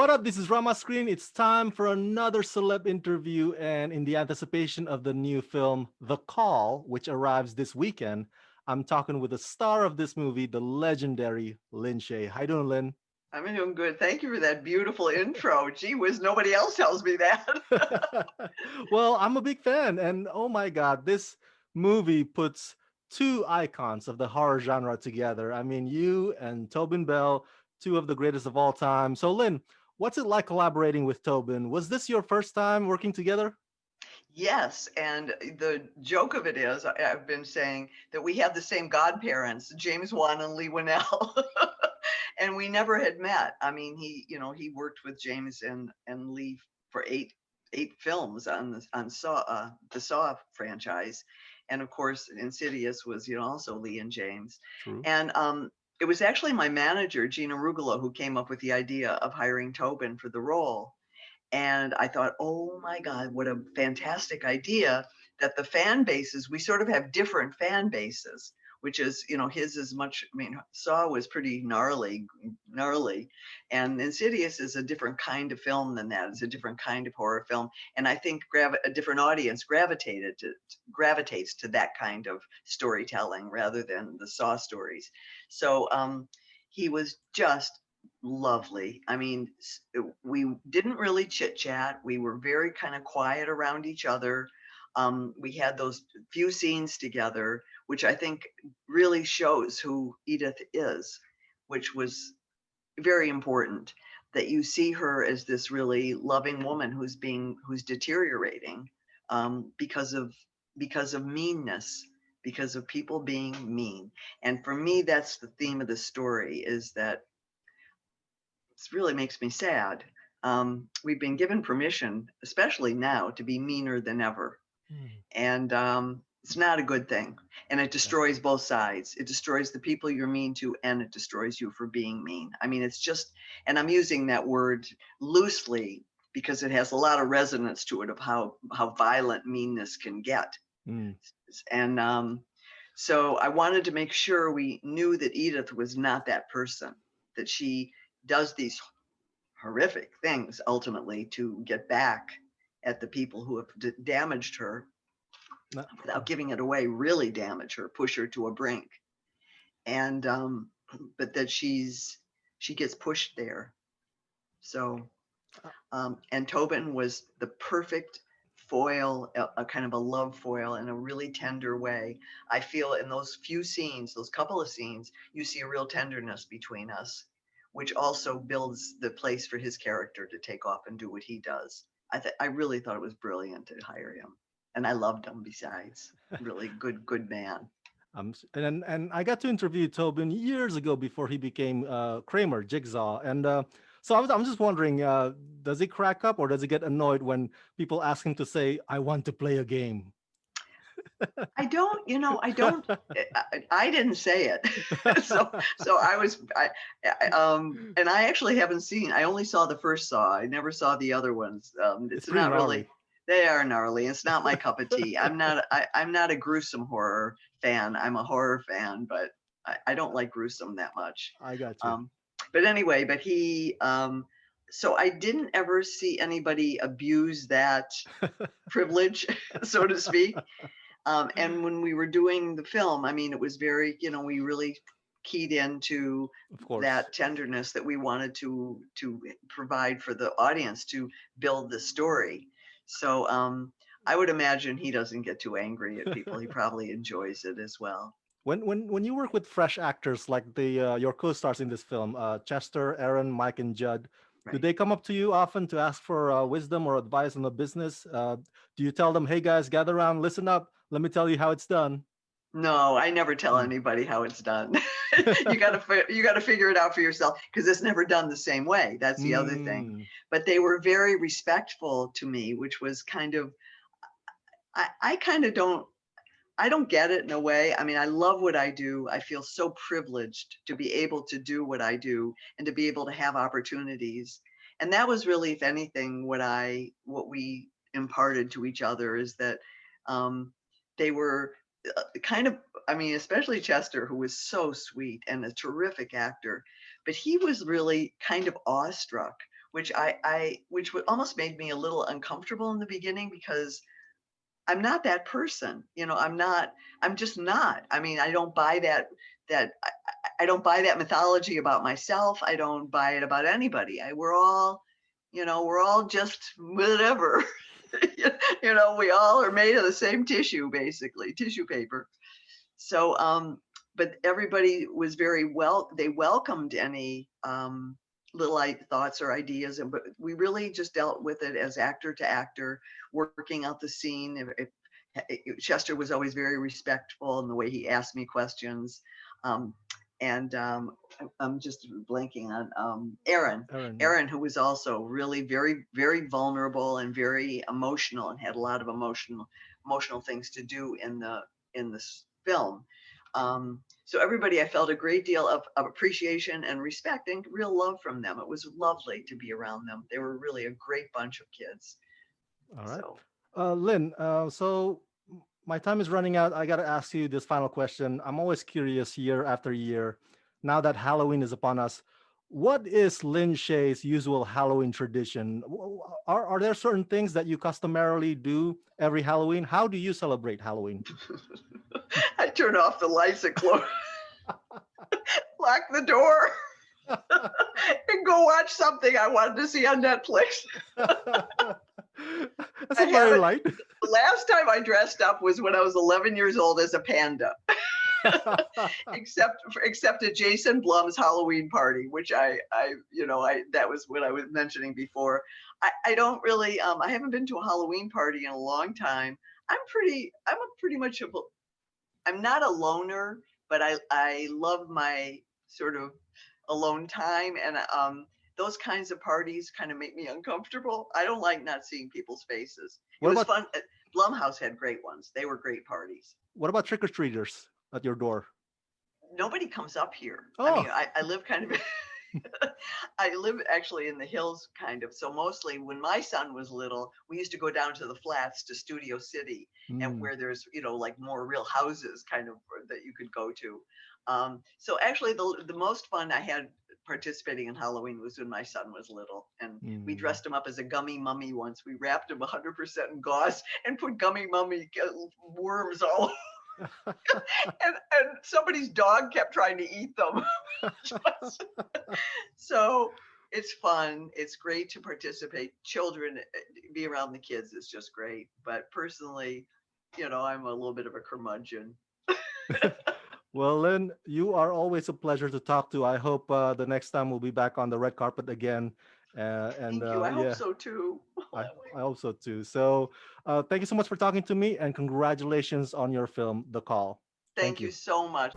What up? This is Rama Screen. It's time for another celeb interview, and in the anticipation of the new film, The Call, which arrives this weekend, I'm talking with the star of this movie, the legendary Lin Shaye. How you doing, Lin? I'm doing good. Thank you for that beautiful intro. Gee whiz, nobody else tells me that. Well, I'm a big fan, and oh my God, this movie puts two icons of the horror genre together. I mean, you and Tobin Bell, two of the greatest of all time. So, Lynn, what's it like collaborating with Tobin? Was this your first time working together? Yes, and the joke of it is, I've been saying that we had the same godparents, James Wan and Lee Winnell, and we never had met. I mean, he worked with James and Lee for eight films on the Saw franchise, and of course, Insidious was also Lee and James, True. and it was actually my manager Gina Rugolo who came up with the idea of hiring Tobin for the role. And I thought, oh my God, what a fantastic idea that the fan bases, we sort of have different fan bases, which is, his is much, I mean, Saw was pretty gnarly. And Insidious is a different kind of film than that. It's a different kind of horror film. And I think a different audience gravitates to that kind of storytelling rather than the Saw stories. So he was just lovely. I mean, we didn't really chit chat. We were very kind of quiet around each other. We had those few scenes together, which I think really shows who Edith is, which was very important. That you see her as this really loving woman who's deteriorating because of meanness, because of people being mean. And for me, that's the theme of the story: is that this really makes me sad. We've been given permission, especially now, to be meaner than ever. Hmm. And it's not a good thing. And it destroys Exactly. both sides. It destroys the people you're mean to, and it destroys you for being mean. I mean, it's just, and I'm using that word loosely because it has a lot of resonance to it of how violent meanness can get. Mm. And so I wanted to make sure we knew that Edith was not that person, that she does these horrific things ultimately to get back at the people who have damaged her No- without giving it away, really damage her, push her to a brink. And but that she gets pushed there. So uh, and Tobin was the perfect foil, a kind of a love foil in a really tender way. I feel in those few scenes, those couple of scenes, you see a real tenderness between us, which also builds the place for his character to take off and do what he does. I really thought it was brilliant to hire him, and I loved him. Besides, really good man. and I got to interview Tobin years ago before he became Kramer Jigsaw, and so I'm just wondering, does he crack up or does he get annoyed when people ask him to say, "I want to play a game"? I don't. I didn't say it, so and I actually haven't seen. I only saw the first Saw. I never saw the other ones. It's It's pretty not really. gnarly. They are gnarly. It's not my cup of tea. I'm not a gruesome horror fan. I'm a horror fan, but I don't like gruesome that much. I got you. Um, but anyway, but he. So I didn't ever see anybody abuse that privilege, so to speak. And when we were doing the film, I mean, it was very, we really keyed into Of course. that tenderness that we wanted to provide for the audience to build the story. So I would imagine he doesn't get too angry at people. He probably enjoys it as well. When you work with fresh actors like the your co-stars in this film, Chester, Aaron, Mike, and Judd, do Right. they come up to you often to ask for wisdom or advice on the business? Do you tell them, "Hey guys, gather around, listen up, let me tell you how it's done"? No, I never tell Mm. anybody how it's done. You got to figure it out for yourself because it's never done the same way. That's the other thing. Mm. But they were very respectful to me, which was kind of I kind of don't get it in a way. I mean, I love what I do. I feel so privileged to be able to do what I do and to be able to have opportunities. And that was really, if anything, what we imparted to each other is that um, they were kind of, I mean, especially Chester, who was so sweet and a terrific actor, but he was really kind of awestruck which would almost made me a little uncomfortable in the beginning because I'm not that person. I'm just not. I mean, I don't buy that. I don't buy that mythology about myself. I don't buy it about anybody. We're all just whatever. We all are made of the same tissue, basically, tissue paper. So, but everybody was very well, they welcomed any little thoughts or ideas. But we really just dealt with it as actor to actor, working out the scene. Chester was always very respectful in the way he asked me questions. Um, and I'm just blanking on Aaron. Aaron, yeah. Aaron, who was also really very, very vulnerable and very emotional, and had a lot of emotional things to do in this film. So everybody, I felt a great deal of appreciation and respect and real love from them. It was lovely to be around them. They were really a great bunch of kids. All right. So Lynn, so my time is running out. I got to ask you this final question. I'm always curious year after year, now that Halloween is upon us, what is Lin Shaye's usual Halloween tradition? Are there certain things that you customarily do every Halloween? How do you celebrate Halloween? I turned off the lights and closed, locked the door, and go watch something I wanted to see on Netflix. That's I a very haven't. light. The last time I dressed up was when I was 11 years old as a panda. except at Jason Blum's Halloween party, which I that was what I was mentioning before. I don't really I haven't been to a Halloween party in a long time. I'm a pretty much a I'm not a loner, but I love my sort of alone time, and those kinds of parties kind of make me uncomfortable. I don't like not seeing people's faces. It What was about fun. Blumhouse had great ones. They were great parties. what about trick or treaters at your door? Nobody comes up here. I mean, Oh, I live kind of I live actually in the hills kind of. So mostly when my son was little, we used to go down to the flats to Studio City, and hmm. where there's, like more real houses kind of that you could go to. So actually the most fun I had participating in Halloween was when my son was little, and we Hmm. dressed him up as a gummy mummy once. We wrapped him 100% in gauze and put gummy mummy worms all and somebody's dog kept trying to eat them. So it's fun. It's great to participate. Children, be around the kids is just great. But personally, I'm a little bit of a curmudgeon. Well, Lynn, you are always a pleasure to talk to. I hope the next time we'll be back on the red carpet again. And Thank you. I hope yeah, so too. I hope so too. So thank you so much for talking to me and congratulations on your film, The Call. Thank Thank you you. so much.